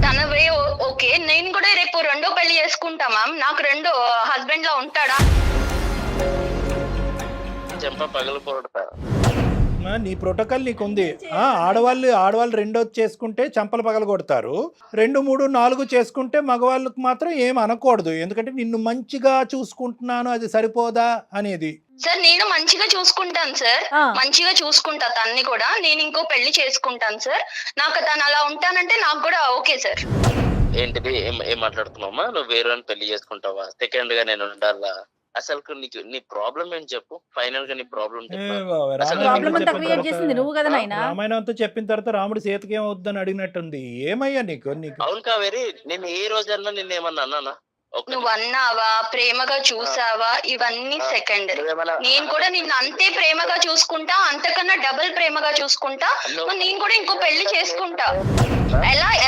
తన వే ఓకే, నేను కూడా రేపు 2వ పెళ్లి చేసుకుంటా మ్యామ్. నాకు 2 హస్బెండ్ లా ఉంటాడా? చెంప పగలకూడదా? నీ ప్రోటోకాల్ నీకు ఉంది. ఆడవాళ్ళు 2వ చేసుకుంటే చంపలు పగల కొడతారు, 2 3 4 చేసుకుంటే మగవాళ్ళకు మాత్రం ఏం అనకూడదు. ఎందుకంటే నిన్ను మంచిగా చూసుకుంటున్నాను, అది సరిపోదా అనేది. సార్ నేను మంచిగా చూసుకుంటాను సార్, మంచిగా చూసుకుంటా తన్ని కూడా. నేను ఇంకో పెళ్లి చేసుకుంటాను సార్. నాకు తను అలా ఉంటానంటే నాకు కూడా ఓకే సార్. ఏంటిది? ఏం మాట్లాడుతున్నావమ్మా? నువ్వు వేరే పెళ్లి చేసుకుంటావా? సెకండ్ గా నేను ఉండాలా? అసలు నీ ప్రాబ్లం ఏంటి చెప్పు? ఫైనల్ గా నీ ప్రాబ్లం రామాయణం అంతా చెప్పిన తర్వాత రాముడు సీతకి ఏమవుద్దని అడిగినట్టుంది. ఏమయ్యా నీకు? అవును కావేరి, నేను ఏ రోజన్నా నిన్నేమన్నా అన్నానా? నువ్వు అన్నావా, ప్రేమగా చూసావా, ఇవన్నీ సెకండరీ. నేను కూడా నిన్ను అంతే ప్రేమగా చూసుకుంటా, అంతకన్నా డబుల్ ప్రేమగా చూసుకుంటా. నేను కూడా ఇంకో పెళ్లి చేసుకుంటా.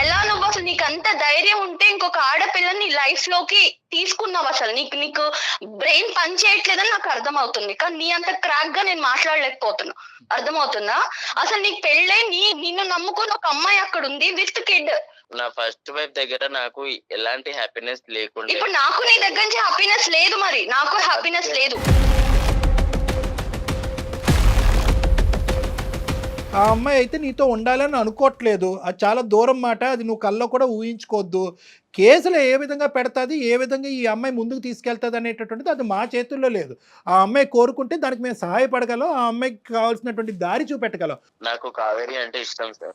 ఎలా నువ్వు అసలు నీకు అంత ధైర్యం ఉంటే ఇంకొక ఆడపిల్లని లైఫ్ లోకి తీసుకున్నావు? అసలు నీకు బ్రెయిన్ పని చేయట్లేదని నాకు అర్థం అవుతుంది, కానీ నీ అంత క్రాక్ గా నేను మాట్లాడలేకపోతున్నా. అర్థమవుతుందా? అసలు నీకు పెళ్ళే నిన్ను నమ్ముకొని ఒక అమ్మాయి అక్కడ ఉంది విత్ కిడ్. నా ఫస్ట్ వైఫ్ దగ్గర నాకు ఎలాంటి హ్యాపీనెస్ లేకుండే. ఇప్పుడు నాకు నీ దగ్గర నుంచి హ్యాపీనెస్ లేదు, మరి నాకు హ్యాపీనెస్ లేదు. ఆ అమ్మాయి అయితే నీతో ఉండాలని అనుకోవట్లేదు, అది చాలా దూరం మాట, అది నువ్వు కల్లో కూడా ఊహించుకోవద్దు. కేసులు ఏ విధంగా పెడతాది, ఏ విధంగా ఈ అమ్మాయి ముందుకు తీసుకెళ్తుంది అనేటటువంటిది అది మా చేతుల్లో లేదు. ఆ అమ్మాయి కోరుకుంటే దానికి మేము సహాయపడగలం, ఆ అమ్మాయికి కావాల్సినటువంటి దారి చూపెట్టగలం. నాకు కావేరి అంటే ఇష్టం సార్,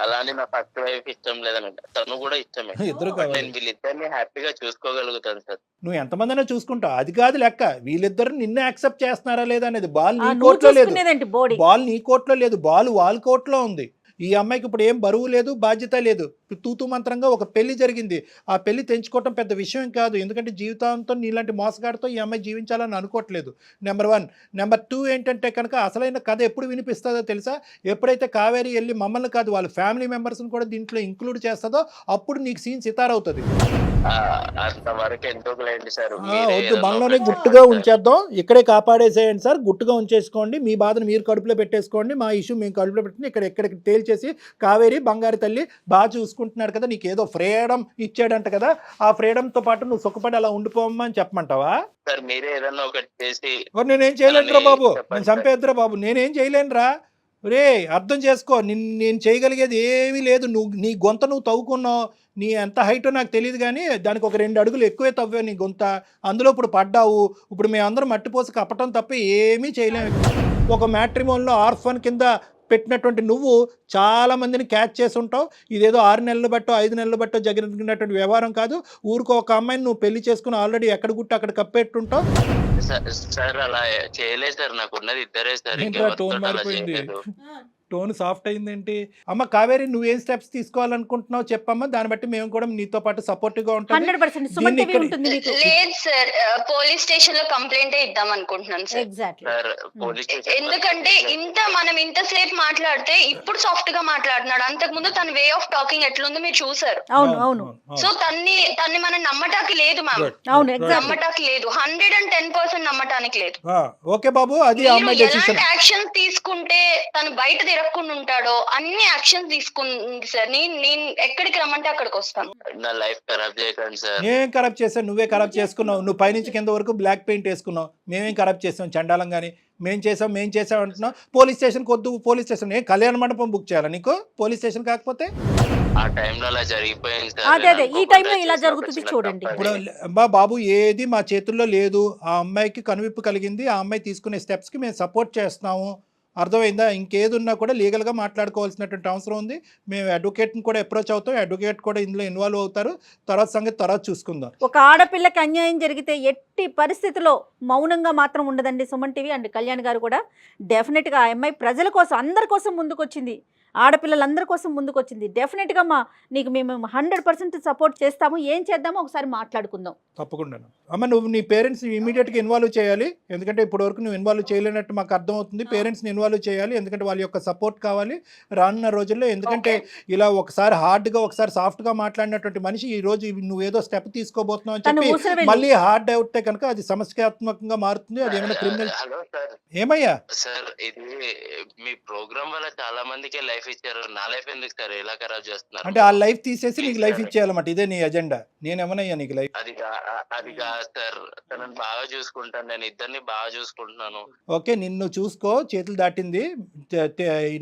అలానే నా ఫస్ట్ వైఫ్ ఇష్టం లేదనంట, తను కూడా ఇష్టమే. ఇద్దరు But కావాలి. నేను వీళ్ళిద్దరిని హ్యాపీగా చూసుకోగలుగుతాను సార్. నువ్వు ఎంతమందినా చూసుకుంటావు, అది కాదు లెక్క. వీళ్ళిద్దరు నిన్ను యాక్సెప్ట్ చేస్తున్నారా లేదా అనేది బాల్ నీ నువ్వు కోర్టులో లేదు, చూసుకునేదేంటి బాడీ? బాల్ నీ కోర్టులో లేదు, బాల్ వాళ్ళ కోర్టులో ఉంది. ఈ అమ్మాయికి ఇప్పుడు ఏం బరువు లేదు, బాధ్యత లేదు. తూతూ మంత్రంగా ఒక పెళ్లి జరిగింది, ఆ పెళ్లి తెంచుకోవటం పెద్ద విషయం కాదు, ఎందుకంటే జీవితాంతం నీలాంటి మోసగాడితో ఈ అమ్మాయి జీవించాలని అనుకోవట్లేదు. నెంబర్ 1. నెంబర్ 2 ఏంటంటే కనుక అసలైన కథ ఎప్పుడు వినిపిస్తుందో తెలుసా? ఎప్పుడైతే కావేరి వెళ్ళి మమ్మల్ని కాదు వాళ్ళ ఫ్యామిలీ మెంబర్స్ని కూడా దీంట్లో ఇంక్లూడ్ చేస్తుందో అప్పుడు నీకు సీన్ సితారవుతుంది. అంతవరకు ఎందుకు లేండి సార్, వద్దు, మనలోనే గుట్టుగా ఉంచేద్దాం, ఇక్కడే కాపాడేసేయండి సార్, గుట్టుగా ఉంచేసుకోండి, మీ బాధను మీరు కడుపులో పెట్టేసుకోండి, మా ఇష్యూ మేము కడుపులో పెట్టుకుని ఎక్కడికి తేల్చేసి కావేరి బంగారు తల్లి బాగా చూసుకుంటున్నాడు కదా, నీకు ఏదో ఫ్రీడమ్ ఇచ్చాడంట కదా, ఆ ఫ్రీడమ్తో పాటు నువ్వు సుఖపడి అలా ఉండిపోమ్మా అని చెప్పమంటావా? సార్ మీరే ఏదన్నా ఒకటి చేసి. నేనేం చేయలేనురా బాబు, నేను చంపేద్దురా బాబు, నేనేం చేయలేనురా. రే అర్థం చేసుకో, నేను చేయగలిగేది ఏమీ లేదు. నువ్వు నీ గొంత నువ్వు తవ్వుకున్నావు, నీ ఎంత హైటో నాకు తెలియదు కానీ దానికి ఒక 2 అడుగులు ఎక్కువే తవ్వావు నీ గొంత, అందులో ఇప్పుడు పడ్డావు. ఇప్పుడు మేమందరం మట్టిపోసి కప్పటం తప్ప ఏమీ చేయలేము. ఒక మ్యాట్రిమోన్లో ఆర్ఫన్ కింద పెట్టినటువంటి నువ్వు చాలా మందిని క్యాచ్ చేసి ఉంటావు. ఇదేదో 6 నెలలు బట్టో 5 నెలలు బట్టో జరిగినటువంటి వ్యవహారం కాదు. ఊరికో ఒక అమ్మాయిని నువ్వు పెళ్లి చేసుకుని ఆల్రెడీ ఎక్కడ గుట్టు అక్కడ కప్పెట్టుంటావు. సార్ అలా చేయలేదు సార్, నాకు ఉన్నది ఇద్దరే సార్. టోన్ మారిపోయింది, టోన్ సాఫ్ట్ అయిందేంటి? అమ్మ కావేరి, నువ్వేం స్టెప్స్ తీసుకోవాలనుకుంటున్నావు చెప్పమ్మా, దాన్ని బట్టి మేము కూడా నీతో పాటు సపోర్టివ్ గా ఉంటాం. 100% సుమన్ టీవీ ఉంటుంది మీకు. లేదు సార్, పోలీస్ స్టేషన్ లో కంప్లైంట్ ఇద్దాం అనుకుంటున్నాను సార్. ఎగ్జాక్ట్లీ. ఎందుకంటే మనం ఇంతసేపు మాట్లాడితే ఇప్పుడు సాఫ్ట్ గా మాట్లాడుతున్నాడు, అంతకు ముందు తన వే ఆఫ్ టాకింగ్ ఎట్లుందో మీరు చూసారు. అవును అవును. సో తన్ని మనం నమ్మటానికి లేదు మ్యామ్, అవును ఎగ్జాక్ట్లీ. నమ్మటానికి లేదు, 110% నమ్మటానికి లేదు. ఓకే బాబు, అది అమ్మాయి డెసిషన్. ఎలాంటి యాక్షన్ తీసుకుంటే తను బయట తిరగకుండా ఉంటాడో అన్ని యాక్షన్ తీసుకుంది సార్. నేను ఎక్కడికి రమ్మంటే అక్కడికి వస్తాను. నా లైఫ్ ఖరాబ్ చేయకండి సార్. ఏం ఖరాబ్ చేసావు? నువ్వే ఖరాబ్ చేసుకున్నావు. నువ్వు పైనుంచి కింద వరకు బ్లాక్ పెయింట్ వేసుకున్నావు. మేమేం ఖరాబ్ చేసాం చండాలం కానీ? మేం చేసాం అంటున్నావు. పోలీస్ స్టేషన్కి వద్దు, పోలీస్ స్టేషన్ కళ్యాణ మండపం బుక్ చేయాలా నీకు? పోలీస్ స్టేషన్ కాకపోతే ఆ టైంలో అలా జరిగిపోయింది సార్. అదే ఈ టైంలో ఇలా జరుగుతుంది చూడండి. ఇప్పుడు బాబు ఏది మా చేతుల్లో లేదు. ఆ అమ్మాయికి కనువిప్పు కలిగింది, ఆ అమ్మాయి తీసుకునే స్టెప్స్కి మేము సపోర్ట్ చేస్తున్నాము. అర్థమైందా? ఇంకేది ఉన్నా కూడా లీగల్గా మాట్లాడుకోవాల్సినటువంటి అవసరం ఉంది. మేము అడ్వకేట్ని కూడా అప్రోచ్ అవుతాం, అడ్వకేట్ కూడా ఇందులో ఇన్వాల్వ్ అవుతారు. తర్వాత సంగతి తర్వాత చూసుకుందాం. ఒక ఆడపిల్లకి అన్యాయం జరిగితే ఎట్టి పరిస్థితిలో మౌనంగా మాత్రం ఉండదండి సుమన్ టీవీ అండ్ కళ్యాణ్ గారు కూడా. డెఫినెట్గా ఆ అమ్మాయి ప్రజల కోసం, అందరి కోసం ముందుకొచ్చింది, ఆడపిల్లలందరి కోసం ముందుకొచ్చింది. డెఫినెట్గా నీకు మేము 100% సపోర్ట్ చేస్తాము. ఏం చేద్దామో ఒకసారి మాట్లాడుకుందాం. తప్పకుండా అమ్మ, నువ్వు నీ పేరెంట్స్ని ఇమీడియట్గా ఇన్వాల్వ్ చేయాలి. ఎందుకంటే ఇప్పటివరకు నువ్వు ఇన్వాల్వ్ చేయలేనట్టు మాకు అర్థమవుతుంది. పేరెంట్స్ని ఇన్వాల్వ్ చేయాలి, ఎందుకంటే వాళ్ళ యొక్క సపోర్ట్ కావాలి రానున్న రోజుల్లో. ఎందుకంటే ఇలా ఒకసారి హార్డ్గా ఒకసారి సాఫ్ట్గా మాట్లాడినటువంటి మనిషి ఈ రోజు నువ్వేదో స్టెప్ తీసుకోబోతున్నావు అని చెప్పి మళ్ళీ హార్డ్ అవుతే కనుక అది సమస్యాత్మకంగా మారుతుంది. అది ఏమైనా క్రిమినల్. Hello sir. ఏమయ్యా సార్, ఇది మీ ప్రోగ్రామ్ వల్ల చాలా మందికి లైఫ్ ఇచ్చారు, నా లైఫ్ ఎందుకు సార్ ఎలా ఖరాబ్ చేస్తున్నారు? అంటే ఆ లైఫ్ తీసేసి నీకు లైఫ్ ఇచ్చేయాలన్నమాట, ఇదే నీ ఎజెండా? నేనేమనయ్యా నీకు లైఫ్? అది కాదు సార్, తనని బాగా చూసుకుంటాను, నేను ఇద్దరిని బాగా చూసుకుంటున్నాను. ఓకే, నిన్ను చూసుకో, చేతులు దాటింది,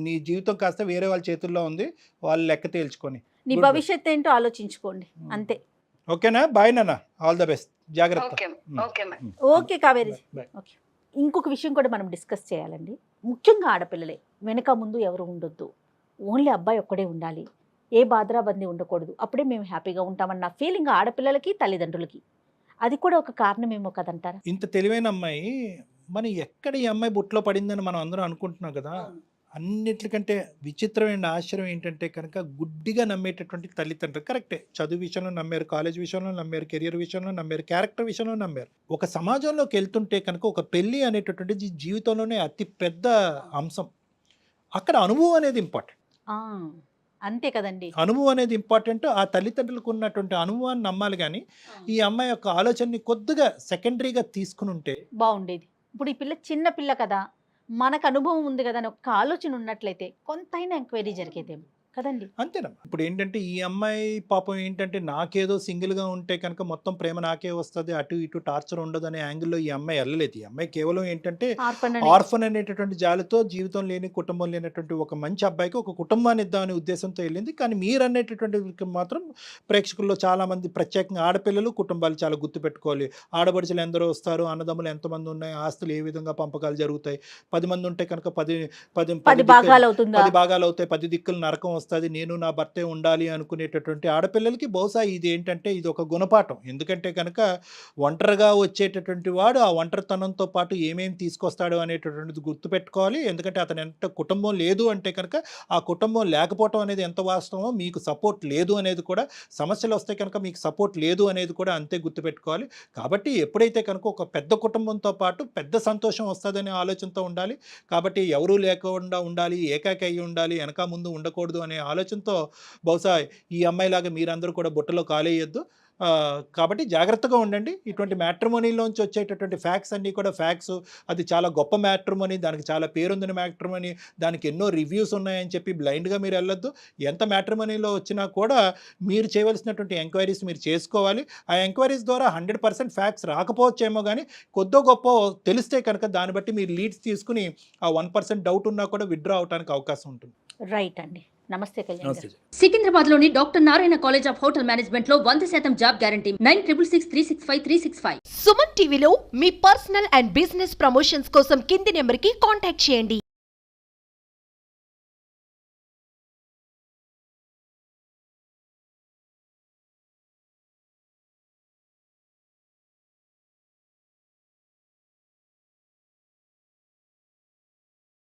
నీ జీవితం కాస్త వేరే వాళ్ళ చేతుల్లో ఉంది, వాళ్ళు లెక్క తేల్చుకొని నీ భవిష్యత్తు ఏంటో ఆలోచించుకోండి అంతే. ఓకేనా? బాయ్ నాన్న, ఆల్ ద బెస్ట్, జాగ్రత్త. ఓకే కావేరి. ఓకే, ఇంకొక విషయం కూడా మనం డిస్కస్ చేయాలండి. ముఖ్యంగా ఆడపిల్లలే, వెనక ముందు ఎవరు ఉండొద్దు, ఓన్లీ అబ్బాయి ఒక్కడే ఉండాలి, ఏ బాధరాబందీ ఉండకూడదు, అప్పుడే మేము హ్యాపీగా ఉంటామన్న ఫీలింగ్ ఆడపిల్లలకి తల్లిదండ్రులకి. అది కూడా ఒక కారణమేమో కదంటారా? ఇంత తెలివైన అమ్మాయి మనం ఎక్కడ ఈ అమ్మాయి బుట్లో పడిందని మనం అందరం అనుకుంటున్నాం కదా. అన్నిటికంటే విచిత్రమైన ఆశ్చర్యం ఏంటంటే కనుక గుడ్డిగా నమ్మేటటువంటి తల్లిదండ్రులు. కరెక్టే, చదువు విషయంలో నమ్మారు, కాలేజ్ విషయంలో నమ్మారు, కెరియర్ విషయంలో నమ్మారు, క్యారెక్టర్ విషయంలో నమ్మారు. ఒక సమాజంలోకి వెళ్తుంటే కనుక ఒక పెళ్ళి అనేటటువంటిది జీవితంలోనే అతి పెద్ద అంశం. అక్కడ అనుభవం అనేది ఇంపార్టెంట్. అంతే కదండి, అనుభవం అనేది ఇంపార్టెంట్. ఆ తల్లిదండ్రులకు ఉన్నటువంటి అనుభవాన్ని నమ్మాలి. కానీ ఈ అమ్మాయి యొక్క ఆలోచనని కొద్దిగా సెకండరీగా తీసుకుని ఉంటే బాగుండేది. ఇప్పుడు ఈ పిల్ల చిన్న పిల్ల కదా, మనకు అనుభవం ఉంది కదా అని ఒక ఆలోచన ఉన్నట్లయితే కొంతైనా ఎంక్వైరీ జరిగేదేమో కదండి. అంతేనమ్మా. ఇప్పుడు ఏంటంటే ఈ అమ్మాయి పాపం ఏంటంటే నాకేదో సింగిల్గా ఉంటే కనుక మొత్తం ప్రేమ నాకే వస్తుంది, అటు ఇటు టార్చర్ ఉండదు అనే యాంగిల్లో ఈ అమ్మాయి వెళ్ళలేదు. ఈ అమ్మాయి కేవలం ఏంటంటే ఆర్ఫన్ అనేటటువంటి జాలితో జీవితం లేని కుటుంబం లేనటువంటి ఒక మంచి అబ్బాయికి ఒక కుటుంబాన్ని ఇద్దామనే ఉద్దేశంతో వెళ్ళింది. కానీ మీరు అనేటటువంటి మాత్రం ప్రేక్షకుల్లో చాలామంది ప్రత్యేకంగా ఆడపిల్లలు కుటుంబాలు చాలా గుర్తుపెట్టుకోవాలి. ఆడపడుచులు ఎందరో వస్తారు, అన్నదమ్ములు ఎంతమంది ఉన్నాయి, ఆస్తులు ఏ విధంగా పంపకాలు జరుగుతాయి, 10 మంది ఉంటే కనుక 10 భాగాలు అవుతుందా, 10 భాగాలు అవుతాయి, 10 దిక్కులు నరకం వస్తుంది, నేను నా భర్తే ఉండాలి అనుకునేటటువంటి ఆడపిల్లలకి బహుశా ఇది ఏంటంటే ఇది ఒక గుణపాఠం. ఎందుకంటే కనుక ఒంటరిగా వచ్చేటటువంటి వాడు ఆ ఒంటరితనంతో పాటు ఏమేమి తీసుకొస్తాడు అనేటటువంటిది గుర్తుపెట్టుకోవాలి. ఎందుకంటే అతను ఎంత కుటుంబం లేదు అంటే కనుక ఆ కుటుంబం లేకపోవటం అనేది ఎంత వాస్తవమో, మీకు సపోర్ట్ లేదు అనేది కూడా, సమస్యలు వస్తే కనుక మీకు సపోర్ట్ లేదు అనేది కూడా అంతే గుర్తుపెట్టుకోవాలి. కాబట్టి ఎప్పుడైతే కనుక ఒక పెద్ద కుటుంబంతో పాటు పెద్ద సంతోషం వస్తుందనే ఆలోచనతో ఉండాలి. కాబట్టి ఎవరూ లేకుండా ఉండాలి, ఏకాకి అయ్యి ఉండాలి, వెనక ముందు ఉండకూడదు అనే ఆలోచనతో బహుశా ఈ అమ్మాయిలాగా మీరందరూ కూడా బుట్టలో కాలేయొద్దు. కాబట్టి జాగ్రత్తగా ఉండండి. ఇటువంటి మ్యాట్రిమోనీలోంచి వచ్చేటటువంటి ఫ్యాక్ట్స్ అన్నీ కూడా ఫ్యాక్ట్స్, అది చాలా గొప్ప మ్యాట్రిమోనీ, దానికి చాలా పేరుందని మ్యాట్రిమోనీ, దానికి ఎన్నో రివ్యూస్ ఉన్నాయని చెప్పి బ్లైండ్గా మీరు వెళ్ళొద్దు. ఎంత మ్యాట్రిమోనీలో వచ్చినా కూడా మీరు చేయవలసినటువంటి ఎంక్వైరీస్ మీరు చేసుకోవాలి. ఆ ఎంక్వైరీస్ ద్వారా 100% ఫ్యాక్ట్స్ రాకపోవచ్చేమో, కానీ కొద్దో గొప్ప తెలిస్తే కనుక దాన్ని బట్టి మీరు లీడ్స్ తీసుకుని ఆ 1% డౌట్ ఉన్నా కూడా విత్డ్రా అవడానికి అవకాశం ఉంటుంది. రైట్ అండి. నమస్తే కళ్యాణ్ గారు. సికింద్రాబాద్ లోని doctor Narayana college of hotel management లో 100% జాబ్ గ్యారంటీ. 9663653665. సుమన్ టీవీలో మీ పర్సనల్ అండ్ బిజినెస్ ప్రమోషన్స్ కోసం కింది నెంబర్కి కాంటాక్ట్ చేయండి.